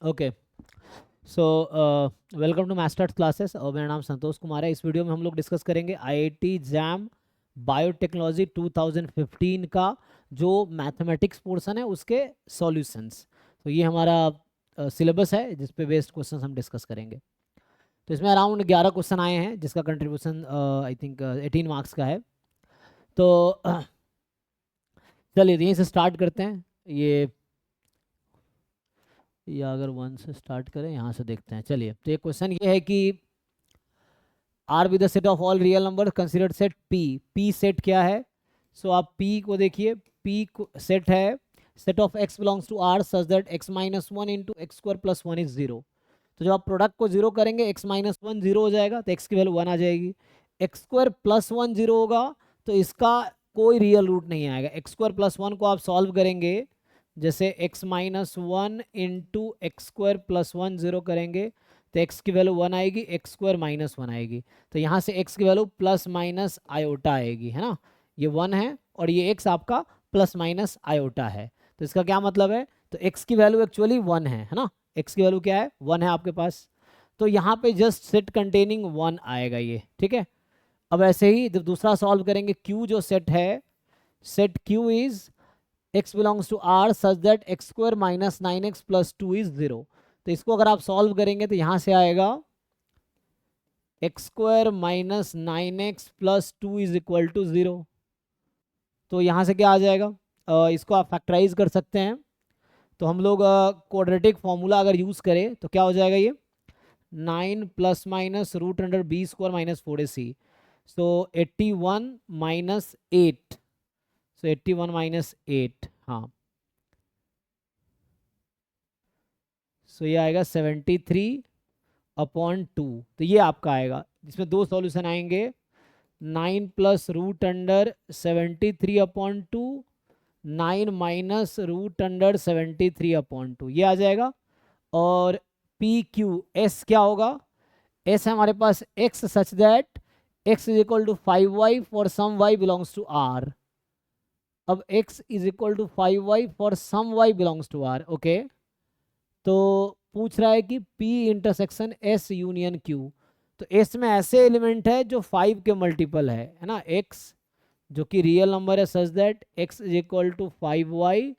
Okay, so welcome to masters classes. और मेरा नाम संतोष कुमार है। इस वीडियो में हम लोग डिस्कस करेंगे आईआईटी जैम बायोटेक्नोलॉजी 2015 का जो मैथमेटिक्स पोर्शन है उसके सॉल्यूशंस। तो ये हमारा सिलेबस है जिस पे बेस्ड क्वेश्चंस हम डिस्कस करेंगे। तो इसमें अराउंड 11 क्वेश्चन आए हैं जिसका कंट्रीब्यूशन आई थिंक 18 मार्क्स का है। तो चलिए यहीं से स्टार्ट करते हैं। या अगर वन से स्टार्ट करें, यहाँ से देखते हैं। चलिए, तो ये क्वेश्चन ये है कि R with the set of all real number considered set P. P set क्या है? सो आप पी को देखिए। पी सेट है set of x belongs to R such that x minus one into x square plus one is zero. तो जब आप product को जीरो करेंगे एक्स माइनस वन जीरो हो जाएगा, तो एक्स की वैल्यू वन आ जाएगी। X square plus one zero होगा तो इसका कोई रियल रूट नहीं आएगा। एक्स स्क्वायर प्लस वन को आप सॉल्व करेंगे, जैसे x minus one into x square plus one zero करेंगे तो एक्स की वैल्यू वन आएगी, एक्स स्क्वायर माइनस वन आएगी। तो यहाँ से एक्स की वैल्यू प्लस माइनस आयोटा आएगी, है ना। ये वन है और ये एक्स आपका प्लस माइनस आयोटा है। तो इसका क्या मतलब है? तो एक्स की वैल्यू एक्चुअली वन है ना। एक्स की वैल्यू क्या है? वन है आपके पास। तो यहाँ पे जस्ट सेट कंटेनिंग वन आएगा ये, ठीक है। अब ऐसे ही जब दूसरा सॉल्व करेंगे, क्यू जो सेट है, set Q is x belongs to r such that x square minus nine x plus two is zero. तो इसको अगर आप सॉल्व करेंगे तो यहाँ से आएगा x square minus nine x plus two is equal to zero. तो यहाँ से क्या आ जाएगा? इसको आप फैक्टराइज कर सकते हैं। तो हम लोग क्वाड्रेटिक फॉर्मूला अगर यूज़ करें तो क्या हो जाएगा? ये nine plus minus root under B square minus four A C. So 81 minus eight. So 81 minus eight, हाँ। सो ये आएगा 73 अपॉन टू। तो ये आपका आएगा, जिसमें दो सॉल्यूशन आएंगे। Nine plus root under 73 upon two, nine minus root under 73 upon two, ये आ जाएगा। और पी क्यू एस क्या होगा? एस है हमारे पास x such that x is equal to 5y for some y belongs to R. अब x is equal to 5y for some y belongs to R, okay. तो पूछ रहा है कि P intersection S union Q। तो S में ऐसे element है जो 5 के मल्टीपल है ना। X जो कि रियल नंबर है such that X is equal to 5y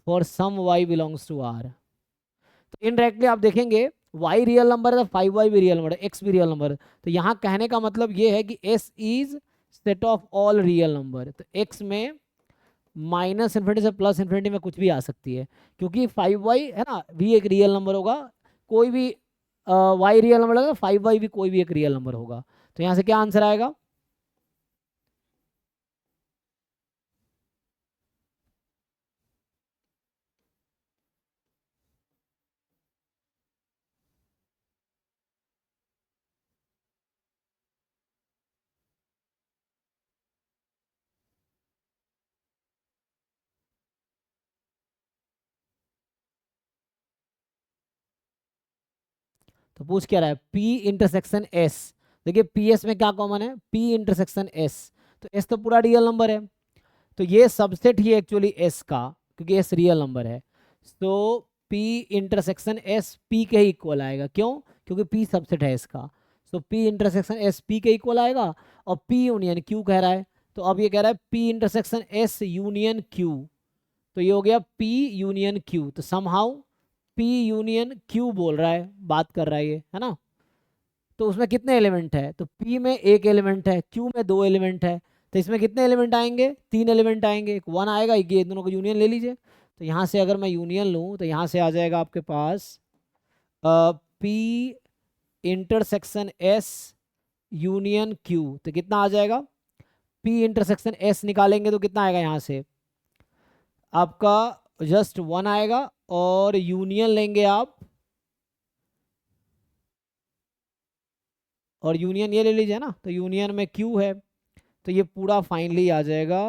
for some y belongs to R। तो इनडायरेक्टली आप देखेंगे y रियल नंबर है तो 5y भी रियल नंबर है, x भी रियल नंबर है। तो यहाँ कहने का मतलब ये है कि S is set of all real number. तो x में माइनस इन्फिनिटी से प्लस इन्फिनिटी में कुछ भी आ सकती है, क्योंकि 5y है ना भी एक रियल नंबर होगा। कोई भी y रियल नंबर होगा, 5y भी कोई भी एक रियल नंबर होगा। तो यहाँ से क्या आंसर आएगा? तो पूछ क्या रहा है? P intersection S। देखिए पी एस में क्या कॉमन है? P intersection S। तो S तो पूरा रियल नंबर है, तो ये सबसेट ही एक्चुअली S का, क्योंकि S रियल नंबर है। तो P इंटरसेक्शन S P के ही इक्वल आएगा। क्यों? क्योंकि P सबसेट है इसका। तो P इंटरसेक्शन S P के इक्वल आएगा। और P यूनियन Q कह रहा है, तो अब ये कह रहा है P intersection S union Q। तो ये हो गया P यूनियन Q। तो समहाउ P यूनियन Q बोल रहा है, बात कर रहा है ये, है ना। तो उसमें कितने एलिमेंट है? तो P में एक एलिमेंट है, Q में दो एलिमेंट है। तो इसमें कितने एलिमेंट आएंगे? तीन एलिमेंट आएंगे। एक वन आएगा, एक ये, दोनों को यूनियन ले लीजिए। तो यहाँ से अगर मैं यूनियन लूँ तो यहाँ से आ जाएगा आपके पास P intersection S union Q। तो कितना आ जाएगा? P इंटरसेक्शन S निकालेंगे तो कितना आएगा? यहाँ से आपका जस्ट वन आएगा, और यूनियन लेंगे आप, और यूनियन ये ले लीजिए ना। तो यूनियन में Q है, तो ये पूरा फाइनली आ जाएगा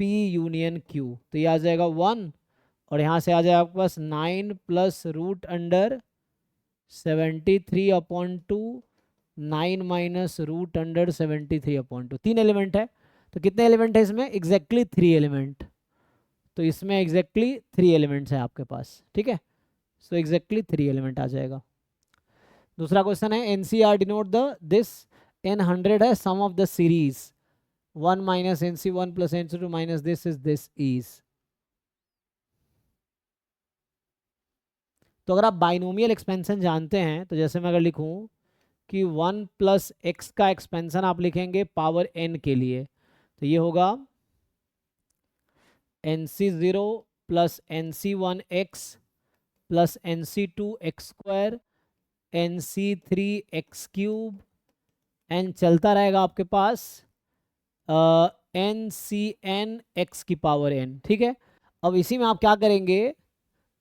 P यूनियन Q। तो ये आ जाएगा वन, और यहाँ से आ जाएगा आपके पास nine plus root under 73 upon two, nine minus root under 73 upon two. तीन एलिमेंट है, तो कितने एलिमेंट है इसमें? Exactly three element. तो इसमें एग्जैक्टली थ्री एलिमेंट्स है आपके पास, ठीक है। सो एग्जैक्टली 3 एलिमेंट आ जाएगा। दूसरा क्वेश्चन है N C R denote the this, N 100 है sum of the series 1 minus N C 1 plus N C 2 minus this is this is. तो अगर आप बाइनोमियल एक्सपेंशन जानते हैं तो जैसे मैं अगर लिखूं कि 1 प्लस एक्स का एक्सपेंशन आप लिखेंगे पावर एन के लिए, तो ये होगा n C 0 plus N C 1 x plus N C 2 x square n C 3 x cube n चलता रहेगा आपके पास एन सी एन एक्स की पावर एन। ठीक है, अब इसी में आप क्या करेंगे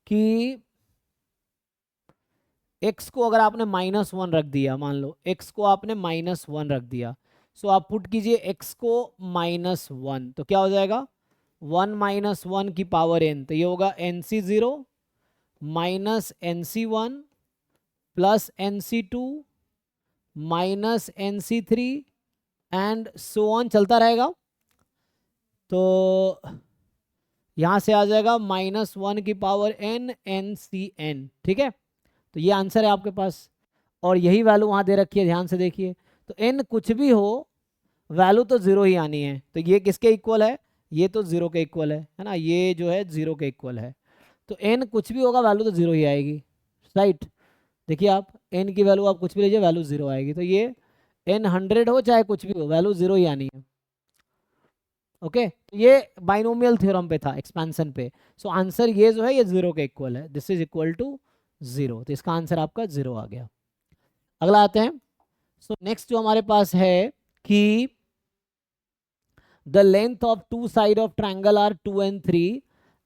कि x को अगर आपने -1 रख दिया, मान लो x को आपने -1 रख दिया, सो आप पुट कीजिए x को -1, तो क्या हो जाएगा 1 माइनस 1 की पावर n, तो ये होगा n C 0 minus N C 1 plus N C 2 minus N C 3 and so on चलता रहेगा। तो यहाँ से आ जाएगा -1 की power n n C n. ठीक है, तो ये आंसर है आपके पास, और यही वैल्यू वहाँ दे रखी है, ध्यान से देखिए। तो n कुछ भी हो वैल्यू तो 0 ही आनी है, तो ये किसके इक्वल है, ये तो 0 के इक्वल है ना, ये जो है 0 के इक्वल है। तो n कुछ भी होगा वैल्यू तो 0 ही आएगी, राइट। देखिए आप n की वैल्यू आप कुछ भी लीजिए वैल्यू 0 आएगी, तो ये n 100 हो चाहे कुछ भी हो वैल्यू 0 ही आनी है। ओके, तो ये बाइनोमियल थ्योरम पे था, एक्सपेंशन पे। सो आंसर ये जो है ये 0 के इक्वल है, दिस इज इक्वल टू 0, तो इसका आंसर आपका 0 आ गया। अगला आते हैं। सो नेक्स्ट जो हमारे पास है कि the length of two side of triangle are 2 and 3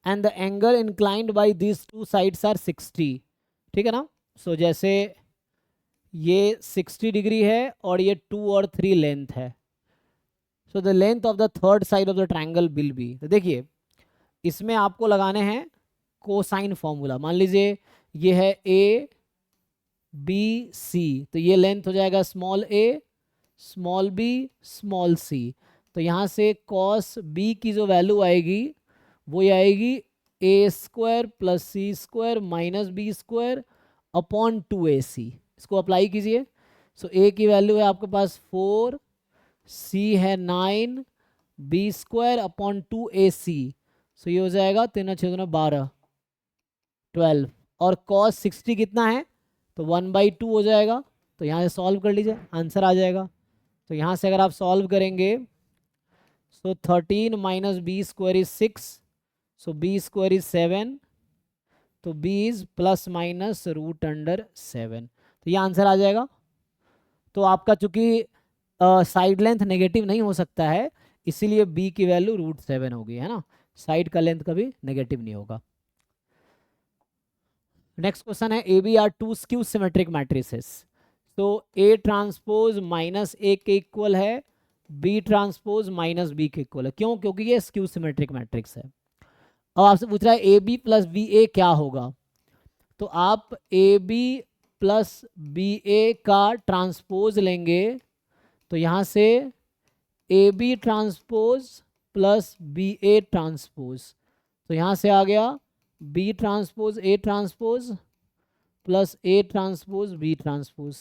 and the angle inclined by this two sides are 60। ठीक है ना, सो जैसे ये 60 डिग्री है और ये 2 और 3 लेंथ है, so the length of the third side of the triangle will be. तो देखिए इसमें आपको लगाने हैं कोसाइन फॉर्मूला। मान लीजिए ये है ए बी सी, तो ये लेंथ हो जाएगा स्मॉल ए स्मॉल बी स्मॉल सी। तो यहाँ से कॉस बी की जो वैल्यू आएगी वो ये आएगी A square plus C square minus B square upon 2ac। इसको अप्लाई कीजिए। सो ए की वैल्यू है आपके पास 4, सी है 9, बी स्क्वायर अपॉन 2ac, सो ये हो जाएगा 3 6 12 12, और कॉस 60 कितना है, तो 1/2 हो जाएगा। तो यहाँ से सॉल्व कर लीजिए, आंसर आ जाएगा। तो यहाँ से अगर आप सॉल्व करेंगे तो 13 minus B square is 6, so B square is 7, तो बी इज प्लस माइनस √7, तो ये आंसर आ जाएगा। तो आपका चूंकि साइड लेंथ नेगेटिव नहीं हो सकता है, इसीलिए बी की वैल्यू √7 होगी, है ना, साइड का लेंथ कभी नेगेटिव नहीं होगा। नेक्स्ट क्वेश्चन है A B are two skew symmetric matrices, तो ए ट्रांसपोज माइनस ए के इक्वल है, बी ट्रांसपोज माइनस बी के इक्वल है। क्यों, क्योंकि ये स्क्यू सिमेट्रिक मैट्रिक्स है। अब आपसे पूछ रहा है A B plus B A क्या होगा, तो आप A B plus B A का ट्रांसपोज लेंगे, तो यहाँ से A B transpose plus B A transpose, तो यहाँ से आ गया B transpose A transpose plus A transpose B transpose.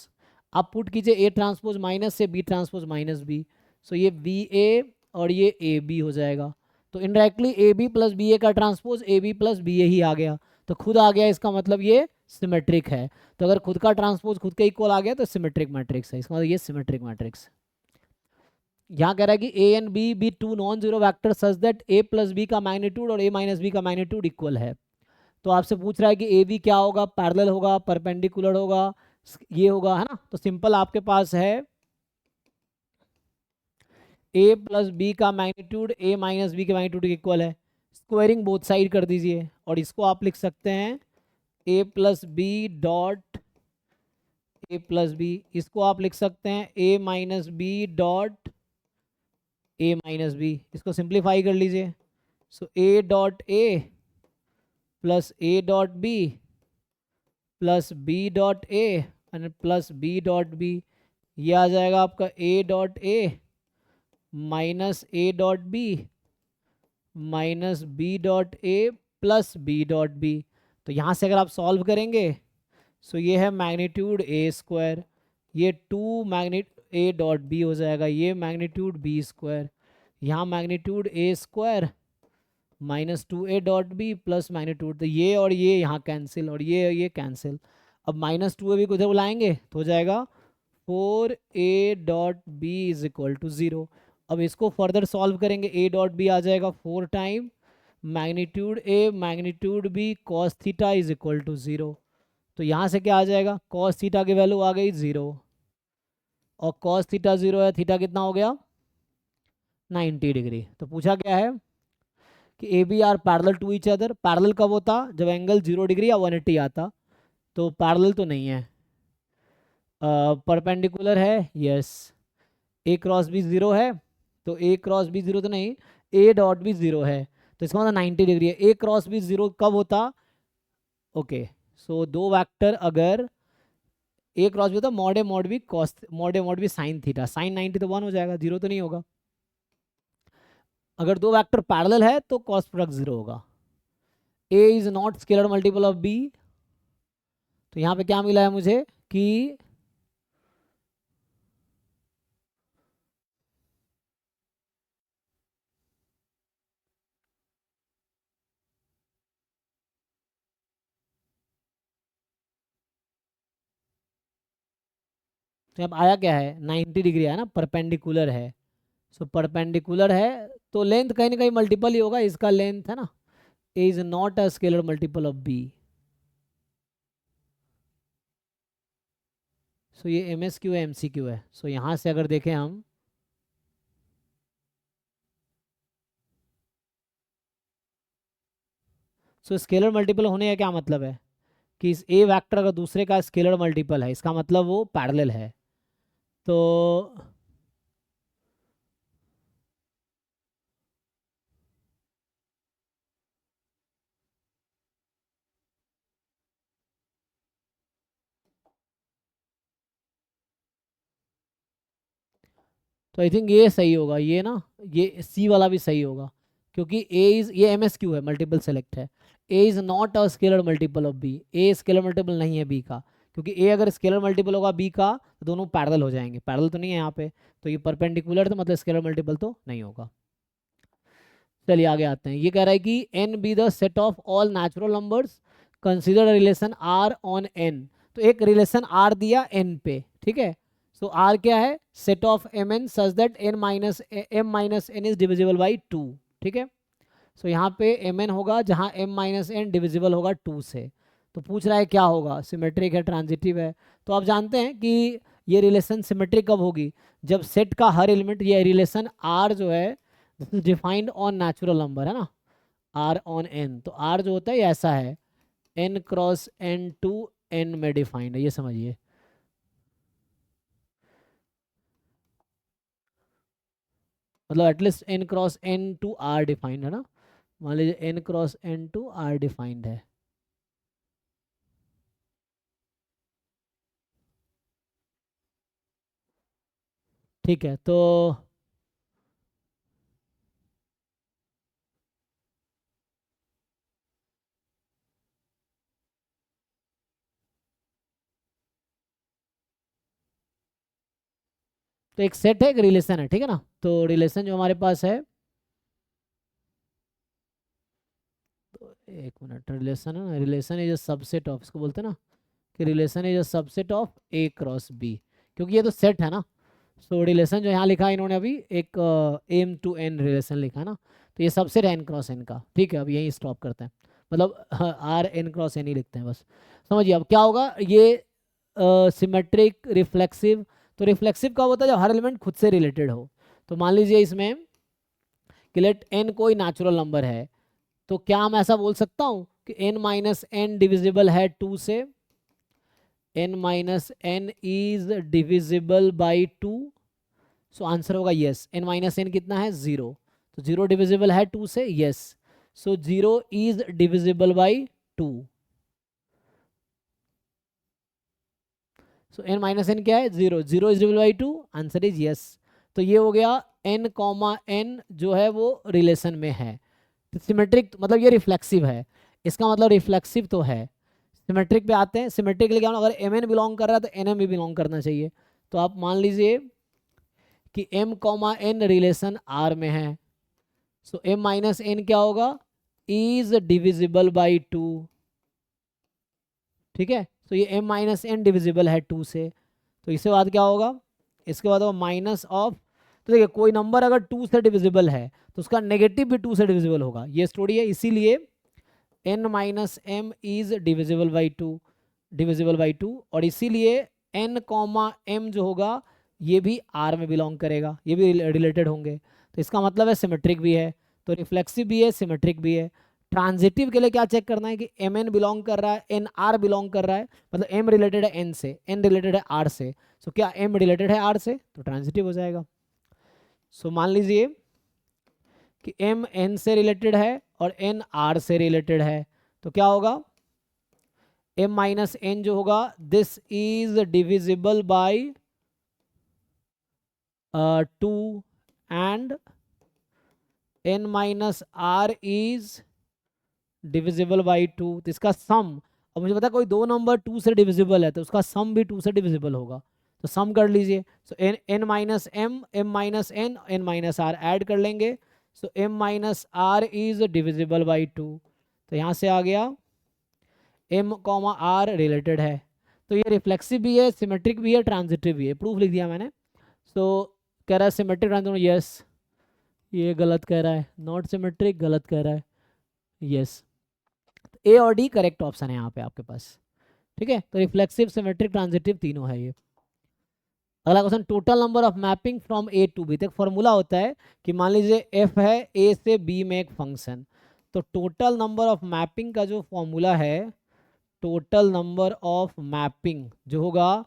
आप पुट कीजिए ए ट्रांसपोज माइनस से B transpose minus B, so ये बी ए और ये ए बी हो जाएगा। तो indirectly A B plus B A का transpose A B plus B A ही आ गया, तो खुद आ गया, इसका मतलब ये सिमेट्रिक है। तो अगर खुद का ट्रांसपोज खुद के इक्वल आ गया तो सिमेट्रिक मैट्रिक्स है, इसका मतलब ये सिमेट्रिक मैट्रिक्स। यहाँ कह रहा है कि A and B be two non zero vector such that A plus B का मैग्नीट्यूड और ए माइनस बी का मैग्नीट्यूड इक्वल है। तो आपसे पूछ रहा है कि ए बी क्या होगा, पैरेलल होगा, परपेंडिकुलर होगा, ये होगा, है ना। तो सिंपल आपके पास है ए प्लस बी का मैग्नीट्यूड ए माइनस बी के मैग्नीट्यूड के इक्वल है, स्क्वायरिंग बोथ साइड कर दीजिए, और इसको आप लिख सकते हैं A plus B dot A plus B, इसको आप लिख सकते हैं A minus B dot A minus B, इसको सिंप्लीफाई कर लीजिए। So A dot A plus A dot B plus B dot A and plus B dot B, ये आ जाएगा आपका A dot A minus A dot B minus B dot A plus B dot B. तो यहाँ से अगर आप solve करेंगे, सो ये है मैग्नीट्यूड ए स्क्वायर, ये 2 मैग्नीट ए डॉट बी हो जाएगा, ये मैग्नीट्यूड बी स्क्वायर, यहाँ magnitude A square minus 2 A dot B plus magnitude, तो ये और ये यहाँ कैंसिल और ये कैंसिल। अब माइनस 2 ए बी को इधर बुलाएंगे तो हो जाएगा 4 A dot B is equal to 0। अब इसको फर्दर सॉल्व करेंगे, ए डॉट बी आ जाएगा 4 time magnitude A magnitude B cos theta is equal to 0। तो यहाँ से क्या आ जाएगा, कॉस थीटा की वैल्यू आ गई 0 और कॉस थीटा 0 है, थीटा कितना हो गया 90 डिग्री। तो पूछा क्या है कि A B are parallel to each other. Parallel कब होता, जब एंगल 0 डिग्री या 180 आता। तो पैरेलल तो नहीं है। परपेंडिकुलर है, यस। ए क्रॉस बी 0 है, तो ए क्रॉस बी 0 तो नहीं, ए डॉट भी 0 है, तो इसका मतलब 90 डिग्री है। ए क्रॉस बी 0 कब होता, ओके सो दो वेक्टर अगर ए क्रॉस बी होता mod B cos mod B sine theta, sine 90 तो 1 हो जाएगा, 0 तो नहीं होगा। अगर दो वेक्टर पैरेलल है तो कॉस प्रोडक्ट 0 होगा। A is not scalar multiple of B, तो यहाँ पे क्या मिला है मुझे कि तो अब आया क्या है 90 डिग्री है ना, परपेंडिकुलर है। सो परपेंडिकुलर है तो लेंथ कहीं ना कहीं मल्टीपल ही होगा, इसका लेंथ है ना, A is not a scalar multiple of B. So ये एम एस क्यू है, एम सी क्यू है। सो यहाँ से अगर देखें हम, सो स्केलर मल्टीपल होने का क्या मतलब है कि इस ए वेक्टर अगर दूसरे का स्केलर मल्टीपल है, इसका मतलब वो पैरेलल है। तो आई थिंक ये सही होगा, ये ना, ये सी वाला भी सही होगा, क्योंकि ए इज, ये एम एस क्यू है, मल्टीपल सेलेक्ट है। A is not a scalar multiple of B, A scalar multiple नहीं है बी का, क्योंकि ए अगर स्केलर मल्टीपल होगा बी का तो दोनों पैरेलल हो जाएंगे, पैरेलल तो नहीं है यहाँ पे, तो ये परपेंडिकुलर तो मतलब स्केलर मल्टीपल तो नहीं होगा। चलिए आगे आते हैं। ये कह रहा है कि N be the set of all natural numbers consider relation R on N. तो एक रिलेशन आर दिया एन पे, ठीक है। सो आर क्या है, set of M N such that M minus N is divisible by 2, ठीक है। सो यहाँ पे एम एन होगा जहाँ एम माइनस एन डिविजिबल होगा 2 से। तो पूछ रहा है क्या होगा, सिमेट्रिक है, ट्रांजिटिव है। तो आप जानते हैं कि ये रिलेशन सिमेट्रिक कब होगी, जब सेट का हर एलिमेंट, ये रिलेशन आर जो है डिफाइंड ऑन नेचुरल नंबर है ना, आर ऑन एन। तो आर जो होता है ये ऐसा है, N cross N to N में डिफाइंड है, ये समझिए। मतलब at least N cross N to R defined है ना, मान लीजिए N cross N to R defined है। ठीक है, तो एक सेट है, एक रिलेशन है, ठीक है ना। तो रिलेशन जो हमारे पास है, तो एक मिनट, रिलेशन है ना, relation is a subset of, इसको बोलते हैं ना कि relation is a subset of A cross B, क्योंकि ये तो सेट है ना। सो रिलेशन जो यहाँ लिखा है इन्होंने अभी, एक एम टू एन रिलेशन लिखा है ना, तो ये सबसेट है एन क्रॉस एन का। ठीक है, अब यहीं स्टॉप करते हैं, मतलब आर एन क्रॉस एन ही लिखते हैं बस। समझिए अब क्या होगा, ये सिमेट्रिक रिफ्लेक्सिव। तो रिफ्लेक्सिव कब होता है, जब हर एलिमेंट खुद से रिलेटेड हो। तो मान लीजिए इसमें कि लेट एन कोई नेचुरल नंबर है, तो क्या हम ऐसा बोल सकता हूँ कि एन माइनस एन डिविजिबल है 2 से, N minus N is divisible by 2। So answer होगा यस। एन माइनस एन कितना है 0, तो 0 डिविजिबल है 2 से, yes. So 0 is divisible by 2। So N minus N क्या है 0, 0 is divisible by 2, answer is yes. तो ये हो गया एन कॉमा एन जो है वो रिलेशन में है। तो सिमेट्रिक मतलब ये रिफ्लेक्सिव है। इसका मतलब रिफ्लेक्सिव तो है। सिमेट्रिक पे आते हैं। सिमेट्रिक के लिए क्या होना, अगर एम एन बिलोंग कर रहा है तो एन एम भी बिलोंग करना चाहिए। तो आप मान लीजिए कि m comma N relation r में है, सो m माइनस एन क्या होगा, इज डिविजिबल बाई 2। ठीक है, तो ये m माइनस एन डिविजिबल है 2 से, तो इसके बाद क्या होगा, इसके बाद होगा माइनस ऑफ। तो देखिए कोई नंबर अगर 2 से डिविजिबल है तो उसका नेगेटिव भी 2 से डिविजिबल होगा, ये स्टोरी है। इसीलिए n minus M is divisible by 2, divisible by 2, और इसीलिए n कॉमा एम जो होगा ये भी r में बिलोंग करेगा, ये भी रिलेटेड होंगे। तो इसका मतलब है सिमेट्रिक भी है, तो रिफ्लेक्सिव भी है, सिमेट्रिक भी है। ट्रांजिटिव के लिए क्या चेक करना है कि एम एन बिलोंग कर रहा है, एन आर बिलोंग कर रहा है, मतलब एम रिलेटेड है एन से, एन रिलेटेड है आर से। सो क्या एम रिलेटेड है आर से, तो ट्रांजिटिव हो जाएगा। सो मान लीजिए कि एम एन से रिलेटेड है और एन आर से रिलेटेड है, तो क्या होगा, m माइनस एन जो होगा this is divisible by 2 and n minus R is divisible by 2। तो इसका सम, अब मुझे पता है कोई दो नंबर 2 से डिविजिबल है तो उसका सम भी 2 से डिविजिबल होगा, तो सम कर लीजिए। So N N minus M minus N minus R add कर लेंगे, so m minus R is divisible by 2। तो यहाँ से आ गया m कॉमा आर रिलेटेड है। तो ये रिफ्लेक्सिव भी है, सिमेट्रिक भी है, ट्रांजिटिव भी है, प्रूफ लिख दिया मैंने। सो कह रहा है सिमेट्रिक ट्रांजिटिव, यस। ये गलत कह रहा है, नॉट सिमेट्रिक गलत कह रहा है, यस। ए और डी करेक्ट ऑप्शन है यहाँ पे आपके पास। ठीक है, तो रिफ्लेक्सिव, सिमेट्रिक, ट्रांजिटिव तीनों है ये। अगला question, total number of mapping from A to B. तक फॉर्मूला होता है कि मान लीजिए एफ है, ए से बी में एक फंक्शन, तो टोटल नंबर ऑफ मैपिंग का जो फॉर्मूला है, टोटल नंबर ऑफ मैपिंग जो होगा,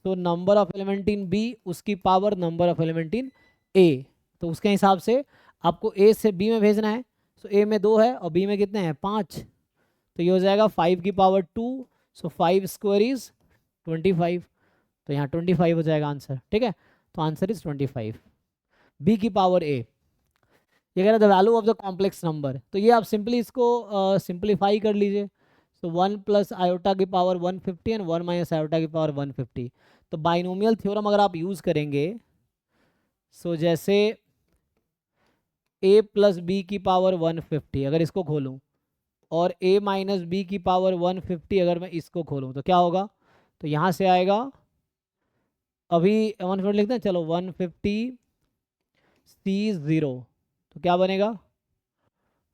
तो number of element in B उसकी power number of element in A, तो उसके हिसाब से आपको ए से बी में भेजना है। तो ए में 2 है और बी में कितने हैं 5, तो ये हो जाएगा 5 की पावर 2, सो 5 स्क्वायर इज 25, तो यहाँ 25 हो जाएगा आंसर। ठीक है, तो आंसर इज 25, बी की पावर ए। ये कह रहा है the value of the complex number, तो ये आप सिंपली इसको सिंप्लीफाई कर लीजिए। तो 1 प्लस आयोटा की पावर 150 एंड 1 माइनस आयोटा की पावर 150। तो बाइनोमियल थ्योरम अगर आप यूज़ करेंगे, सो जैसे a प्लस बी की पावर 150 अगर इसको खोलूँ, और a माइनस बी की पावर 150 अगर मैं इसको खोलूँ, तो क्या होगा, तो यहाँ से आएगा, अभी 150 लिखते हैं, चलो 150 C0, तो क्या बनेगा,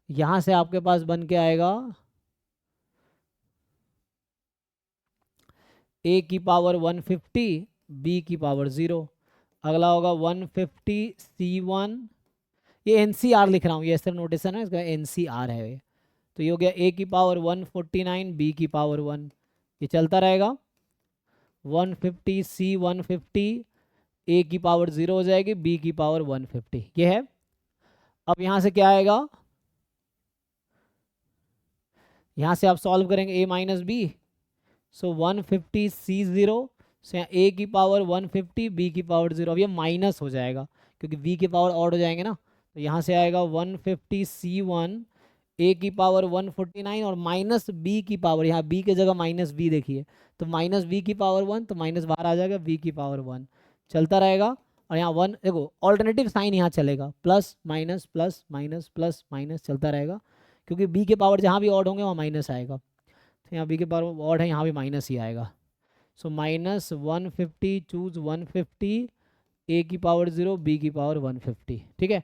यहाँ से आपके पास बन के आएगा a की पावर 150 b की पावर 0। अगला होगा 150 C1, ये NCR लिख रहा हूँ, ये सिर्फ नोटेशन है, इसका NCR है ये। तो ये हो गया a की पावर 149 b की पावर 1, ये चलता रहेगा। 150 C 150, a की पावर 0 हो जाएगी, b की पावर 150, ये है। अब यहाँ से क्या आएगा, यहाँ से आप सॉल्व करेंगे a minus B, so 150 C0, so यहाँ a की पावर 150 b की पावर 0, अब ये माइनस हो जाएगा क्योंकि b के पावर ऑड हो जाएंगे ना, तो यहाँ से आएगा 150 C1, a की पावर 149 और माइनस b की पावर, यहाँ b की जगह माइनस b देखिए, तो माइनस b की पावर 1, तो माइनस बाहर आ जाएगा, b की पावर 1 चलता रहेगा। और यहाँ 1 देखो ऑल्टरनेटिव साइन यहाँ चलेगा, plus minus plus minus plus minus चलता रहेगा, क्योंकि b के पावर जहाँ भी ऑड होंगे वहाँ माइनस आएगा, तो यहाँ बी के पावर ऑड है, यहाँ भी माइनस ही आएगा। सो माइनस 150 चूज 150, ए की पावर 0 बी की पावर 150। ठीक है,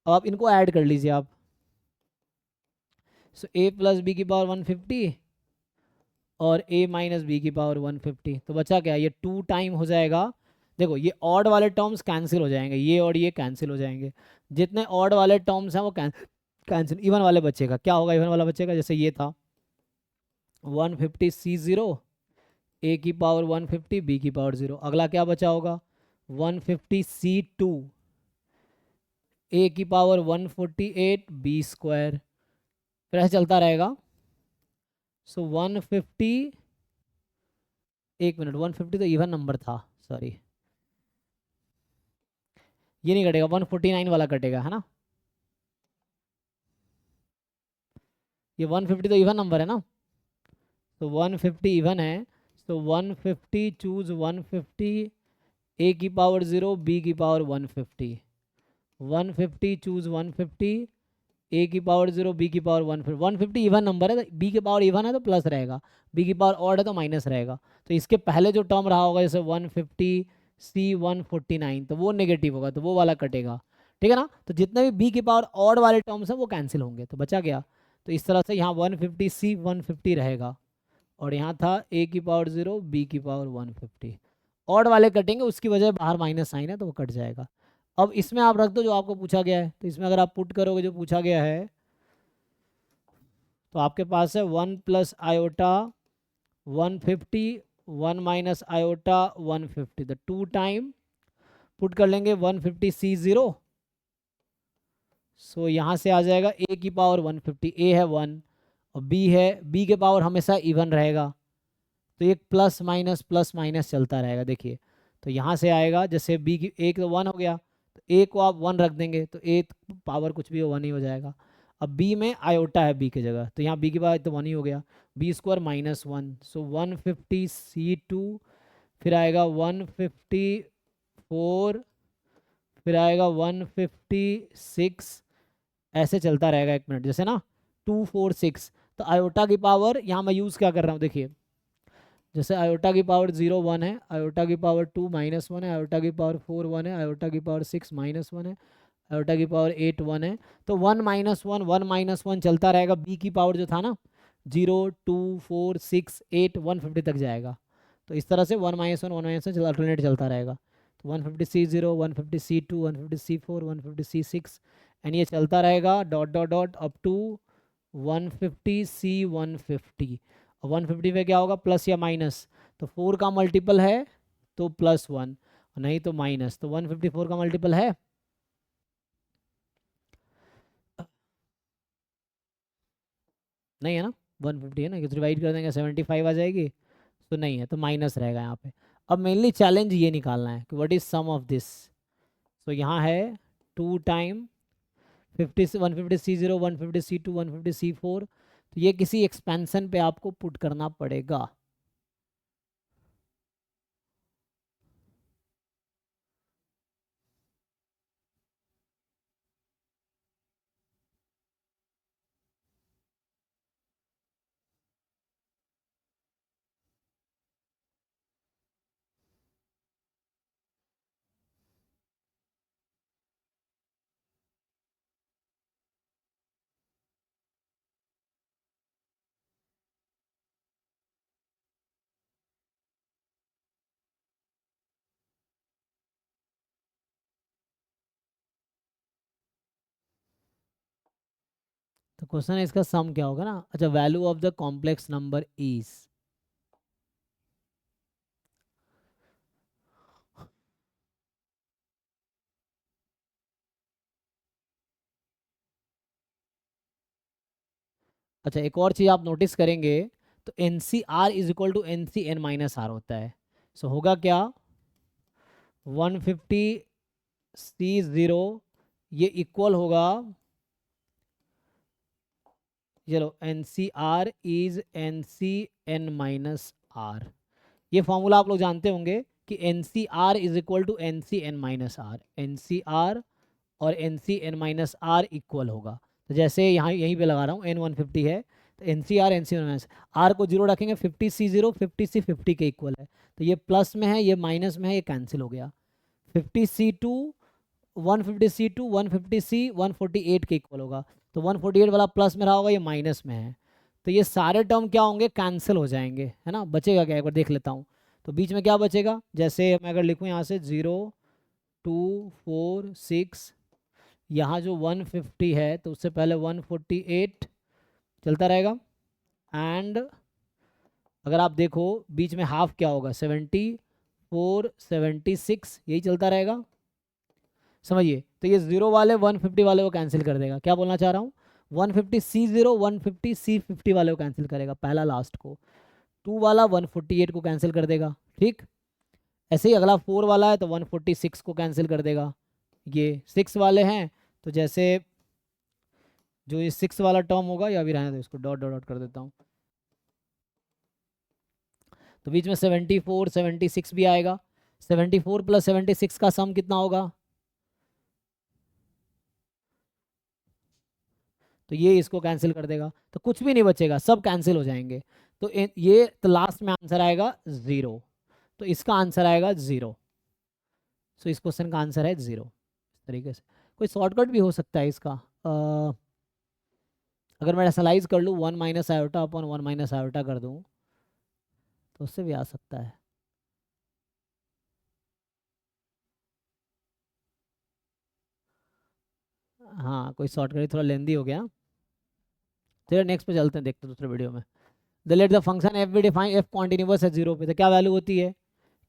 अब आप इनको ऐड कर लीजिए आप, सो ए प्लस बी की पावर 150 और a माइनस बी की पावर 150, तो बचा क्या, ये 2 टाइम हो जाएगा। देखो ये ऑड वाले टर्म्स कैंसिल हो जाएंगे, ये और ये कैंसिल हो जाएंगे, जितने ऑड वाले टर्म्स हैं वो कैंसिल, इवन वाले बचेगा, क्या होगा इवन वाला बचेगा, जैसे ये था 150 C0, a की पावर 150 b की पावर 0। अगला क्या बचा होगा 150 C2, a की पावर 148 b स्क्वायर, फिर ऐसे चलता रहेगा। सो 150, एक मिनट, 150 तो इवन नंबर था, सॉरी ये नहीं कटेगा, 149 वाला कटेगा है ना। ये 150 तो इवन नंबर है ना, तो 150 इवन है, तो 150 चूज 150, ए की पावर 0 बी की पावर 150, 150 चूज 150, ए की पावर 0 बी की पावर 150, 150 इवन नंबर है, तो बी की पावर इवन है तो प्लस रहेगा, बी की पावर ऑड है तो माइनस रहेगा। तो इसके पहले जो टर्म रहा होगा जैसे 150 सी 149, तो वो नेगेटिव होगा, तो वो वाला कटेगा, ठीक है ना। तो जितने भी बी की पावर ऑड वाले टर्म्स हैं वो कैंसिल होंगे, तो बचा गया। तो इस तरह से यहाँ 150 सी 150 रहेगा, और यहाँ था ए की पावर 0 बी की पावर 150, ऑड वाले कटेंगे, उसकी वजह बाहर माइनस साइन है तो वो कट जाएगा। अब इसमें आप रख दो जो आपको पूछा गया है, तो इसमें अगर आप पुट करोगे जो पूछा गया है, तो आपके पास है 1 प्लस आयोटा 150, 1 माइनस आयोटा 150, तो 2 टाइम पुट कर लेंगे 150 सी 0, सो यहाँ से आ जाएगा ए की पावर 150, ए है 1 और बी है, बी के पावर हमेशा इवन रहेगा, तो एक प्लस माइनस चलता रहेगा, देखिए। तो यहाँ से आएगा जैसे बी की एक तो 1 हो गया, तो ए को आप 1 रख देंगे तो ए पावर कुछ भी हो 1 ही हो जाएगा। अब बी में आयोटा है बी की जगह, तो यहाँ बी की पावर तो 1 ही हो गया, बी स्क्वायर -1, सो 150 C2, फिर आएगा 154, फिर आएगा 156, ऐसे चलता रहेगा 1 मिनट जैसे ना, 246। तो आयोटा की पावर यहाँ मैं यूज़ क्या कर रहा हूँ, देखिए जैसे आयोटा की पावर 0 1 है, आयोटा की पावर 2 -1 है, आयोटा की पावर 4 1 है, आयोटा की पावर 6 -1 है, आयोटा की पावर 8 1 है, तो 1 -1 चलता रहेगा, बी की पावर जो था ना 0 2 4 6 8 150 तक जाएगा। तो इस तरह से 1 - 1 अल्टरनेट चलता रहेगा, तो 150 C0 150 C2 150 C4 150 C6, and ये चलता रहेगा dot dot dot up to 150 C150। 150 पे क्या होगा, प्लस या माइनस, तो 4 का मल्टीपल है तो +1, नहीं तो माइनस, तो 154 का मल्टीपल है, नहीं है ना, 150 है ना, डिवाइड कर देंगे 75 आ जाएगी, तो नहीं है तो माइनस रहेगा यहाँ पे। अब मेनली चैलेंज ये निकालना है कि what is sum of this, तो यहाँ है 2 टाइम 50 150 C0 150 C2 150 C4, तो ये किसी एक्सपेंशन पे आपको पुट करना पड़ेगा। तो क्वेश्चन है इसका सम क्या होगा ना, अच्छा value of the complex number is, अच्छा एक और चीज़ आप नोटिस करेंगे, तो n C are is equal to N C N minus r होता है, सो होगा क्या 150 C0 ये इक्वल होगा, चलो N C are is N C N minus R, ये फॉर्मूला आप लोग जानते होंगे कि N C are is equal to N C N minus R, N C R और N C N minus R equal होगा। तो जैसे यहाँ यहीं पे लगा रहा हूँ N 150 है, तो n C N minus r को 0 रखेंगे, 50 C0 50 C 50 के इक्वल है, तो ये प्लस में है ये माइनस में है, ये कैंसिल हो गया, 50 C2 150 C2 150 C 148 के इक्वल होगा, तो 148 वाला प्लस में रहा होगा, ये माइनस में है, तो ये सारे टर्म क्या होंगे, कैंसिल हो जाएंगे, है ना। बचेगा क्या, एक बार देख लेता हूँ, तो बीच में क्या बचेगा, जैसे मैं अगर लिखूँ यहाँ से 0 2 4 6, यहाँ जो 150 है तो उससे पहले 148 चलता रहेगा, एंड अगर आप देखो बीच में हाफ क्या होगा 74 76, यही चलता रहेगा, समझिए। तो ये 0 वाले 150 वाले को कैंसिल कर देगा, क्या बोलना चाह रहा हूँ, 150 C0 150 C50 वाले को कैंसिल करेगा, पहला लास्ट को, 2 वाला 148 को कैंसिल कर देगा, ठीक। ऐसे ही अगला 4 वाला है तो 146 को कैंसिल कर देगा, ये 6 वाले हैं तो जैसे जो ये 6 वाला टर्म होगा, या अभी रहने दो, इसको डॉट डॉट डॉट कर देता हूँ, तो बीच में 74 76 भी आएगा। 74 प्लस 76 का सम कितना होगा? तो ये इसको कैंसिल कर देगा, तो कुछ भी नहीं बचेगा, सब कैंसिल हो जाएंगे। तो ये तो लास्ट में आंसर आएगा 0, तो इसका आंसर आएगा 0। सो इस क्वेश्चन का आंसर है 0। इस तरीके से कोई शॉर्टकट भी हो सकता है इसका। अगर मैं रेशनलाइज कर लूँ 1 minus iota upon 1 minus iota कर दूँ, तो उससे भी आ सकता है। हाँ, कोई शॉर्टकट, थोड़ा लेंदी हो गया। चलिए नेक्स्ट पे चलते हैं, देखते हैं दूसरे वीडियो में। The let the function f be define f continuous है 0 पे, तो क्या वैल्यू होती है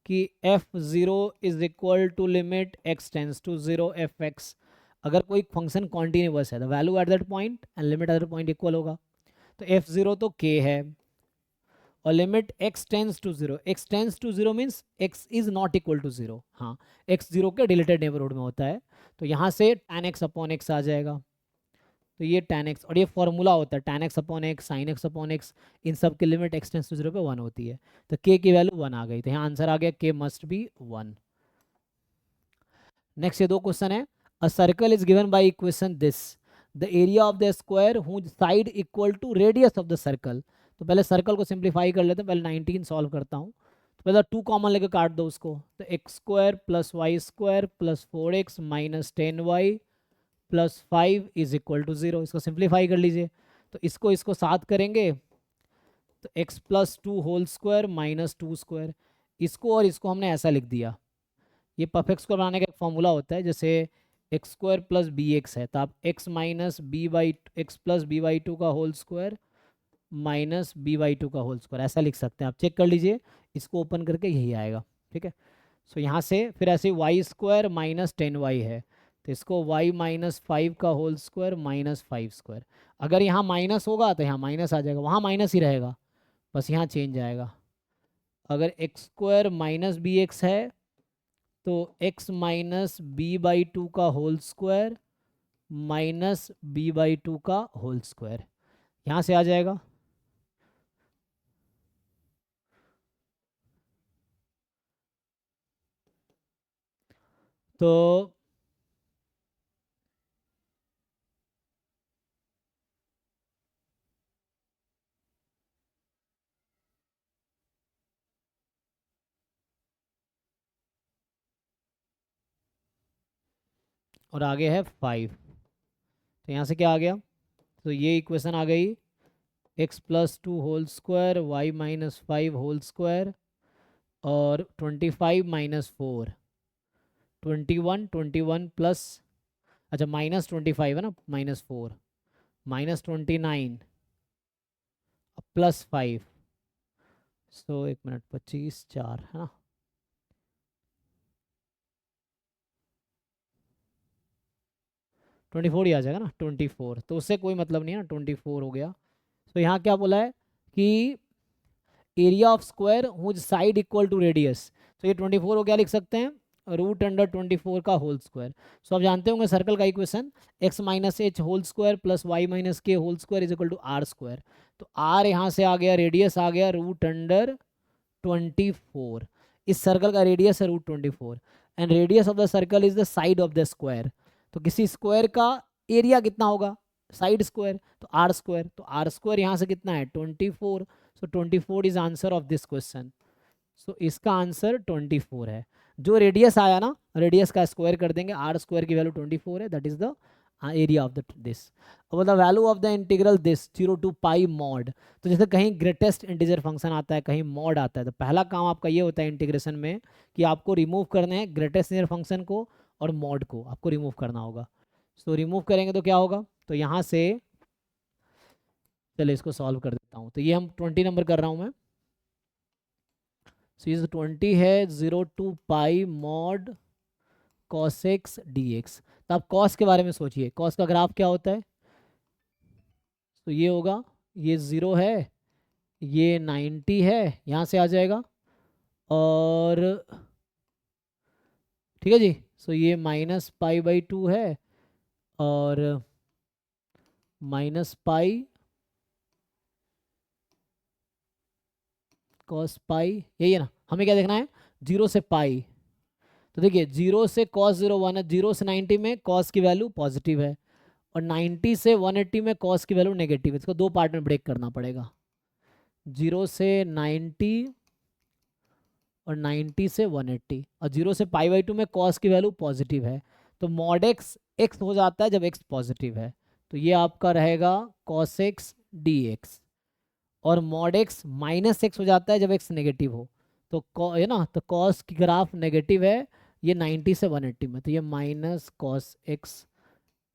कि f0 is equal to limit x tends to 0 fx। अगर कोई फंक्शन कॉन्टिन्यूअस है, the value at that point and limit at that point equal होगा। तो f0 तो k है, और limit x tends to 0, x tends to 0 means x is not equal to 0। हाँ, x 0 के डिलीटेड नेबरहुड में होता है, तो यहाँ से tan x अपॉन x आ जाएगा। तो ये tan x, और ये फॉर्मूला होता है tan x upon x, sin x upon x, इन सब की लिमिट x टेंस टू 0 पे 1 होती है। तो k की वैल्यू 1 आ गई, तो यहाँ आंसर आ गया k मस्ट बी 1। नेक्स्ट ये दो क्वेश्चन है। A circle is given by equation this, the area of the square whose side equal to radius of the circle. तो पहले सर्कल को सिंप्लीफाई कर लेते हैं, पहले 19 सॉल्व करता हूँ। तो पहले 2 कॉमन लेकर काट दो उसको, तो x square plus y square plus 4x minus 10y plus 5 is equal to 0। इसको सिंप्लीफाई कर लीजिए, तो इसको साथ करेंगे तो x plus 2 whole square minus 2 square, इसको और इसको हमने ऐसा लिख दिया। ये परफेक्ट स्क्वायर बनाने का एक फॉर्मूला होता है, जैसे X square plus B X है, तो आप X minus B by X plus B by two का whole square minus B by two का होल स्क्वायर ऐसा लिख सकते हैं। आप चेक कर लीजिए, इसको ओपन करके यही आएगा। ठीक है, सो यहाँ से फिर ऐसे वाई स्क्वायर माइनस 10y है, तो इसको y माइनस 5 का होल स्क्वायर माइनस 5 स्क्वायर। अगर यहाँ माइनस होगा तो यहाँ माइनस आ जाएगा, वहाँ माइनस ही रहेगा, बस यहाँ चेंज आएगा। अगर X square minus B X है, तो x minus B by two का whole square minus B by two का होल स्क्वायर यहाँ से आ जाएगा। तो और आगे है 5, तो यहाँ से क्या आ गया, तो ये इक्वेशन आ गई x plus 2 whole square y minus 5 whole square और 25 माइनस 4 21 21 प्लस, अच्छा माइनस 25 है ना, माइनस 4 माइनस 29 प्लस 5। सो 1 मिनट 25 4 है ना, 24 ही आ जाएगा ना, 24, तो उससे कोई मतलब नहीं है ना, 24 हो गया। तो यहाँ क्या बोला है कि area of square whose side equal to radius, तो ये 24 हो गया, लिख सकते हैं रूट अंडर 24 का होल स्क्वायर। सो आप जानते होंगे सर्कल का equation, X minus H whole square plus Y minus K whole square is equal to R square. तो आर यहाँ से आ गया, रेडियस आ गया रूट अंडर 24। इस सर्कल का रेडियस है root 24 and radius of the circle is the side of the square. तो किसी स्क्वायर का एरिया कितना होगा, साइड स्क्वायर, तो आर स्क्वायर, तो आर स्क्वायर यहाँ से कितना है 24। So 24 is answer of this question. So इसका आंसर 24 है। जो रेडियस आया ना, रेडियस का स्क्वायर कर देंगे, आर स्क्वायर की वैल्यू 24 है, that is the area of the this. अब the value of the integral this 0 to pi mod. तो जैसे कहीं ग्रेटेस्ट इंटीजर फंक्शन आता है, कहीं मॉड आता है, तो पहला काम आपका ये होता है इंटीग्रेशन में कि आपको रिमूव करने हैं ग्रेटेस्ट इंटीजर फंक्शन को और मॉड को आपको रिमूव करना होगा। सो रिमूव करेंगे तो क्या होगा, तो यहाँ से चलिए इसको सॉल्व कर देता हूँ। तो ये हम 20 नंबर कर रहा हूँ मैं। सो ये 20 है 0 to pi mod cos x d x. तो आप कॉस के बारे में सोचिए, कॉस का ग्राफ क्या होता है, तो ये होगा, ये 0 है, ये 90 है, यहाँ से आ जाएगा, और ठीक है जी। सो ये माइनस पाई बाई 2 है, और माइनस पाई कॉस पाई, यही है ना, हमें क्या देखना है, 0 से पाई। तो देखिए 0 से कॉस 0 1 है, 0 से 90 में कॉस की वैल्यू पॉजिटिव है और 90 से 180 में कॉस की वैल्यू नेगेटिव है। इसको दो पार्ट में ब्रेक करना पड़ेगा, 0 से 90 और 90 से 180, और 0 से पाई बाई 2 में कॉस की वैल्यू पॉजिटिव है। तो मॉड एक्स एक्स हो जाता है जब एक्स पॉजिटिव है, तो ये आपका रहेगा कॉस एक्स डी एक्स। और मॉड एक्स माइनस एक्स हो जाता है जब एक्स नेगेटिव हो, तो है ना, तो कॉस की ग्राफ नेगेटिव है ये 90 से 180 में, तो ये minus cos x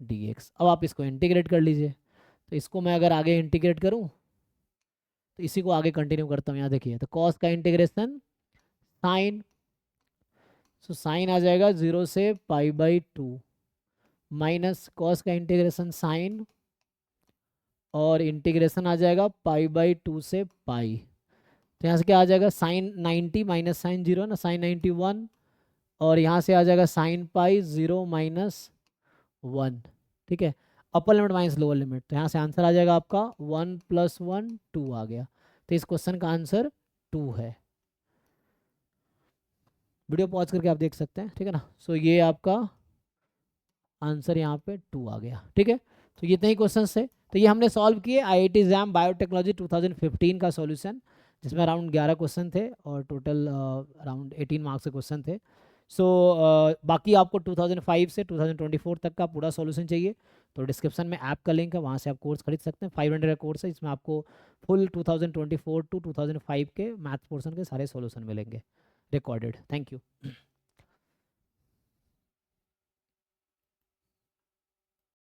d x. अब आप इसको इंटीग्रेट कर लीजिए, तो इसको मैं अगर आगे इंटीग्रेट करूं तो इसी को आगे कंटिन्यू करता हूँ। यहाँ देखिए, तो कॉस का इंटीग्रेशन साइन, सो साइन आ जाएगा 0 से पाई बाई 2 माइनस कॉस का इंटीग्रेशन साइन और इंटीग्रेशन आ जाएगा पाई बाई 2 से पाई। तो यहाँ से क्या आ जाएगा, साइन 90 माइनस साइन 0 ना, साइन 91, और यहाँ से आ जाएगा साइन पाई 0 माइनस 1। ठीक है, upper limit minus lower limit, तो यहाँ से आंसर आ जाएगा आपका 1 + 1 2 आ गया। तो इस क्वेश्चन का आंसर 2 है। वीडियो पॉज करके आप देख सकते हैं, ठीक है ना। सो ये आपका आंसर यहाँ पे 2 आ गया। ठीक है, तो ये इतने ही क्वेश्चन थे, तो ये हमने सॉल्व किए IIT एग्जाम बायोटेक्नोलॉजी 2015 का सॉल्यूशन, जिसमें अराउंड 11 क्वेश्चन थे और टोटल अराउंड 18 मार्क्स के क्वेश्चन थे। सो बाकी आपको 2005 से 2024 तक का पूरा सॉल्यूशन चाहिए तो डिस्क्रिप्शन में ऐप का लिंक है, वहाँ से आप कोर्स खरीद सकते हैं। 500 का कोर्स है, इसमें आपको फुल 2024 टू 2005 के मैथ्स पोर्शन के सारे सॉल्यूशन मिलेंगे रिकॉर्डेड। Thank you.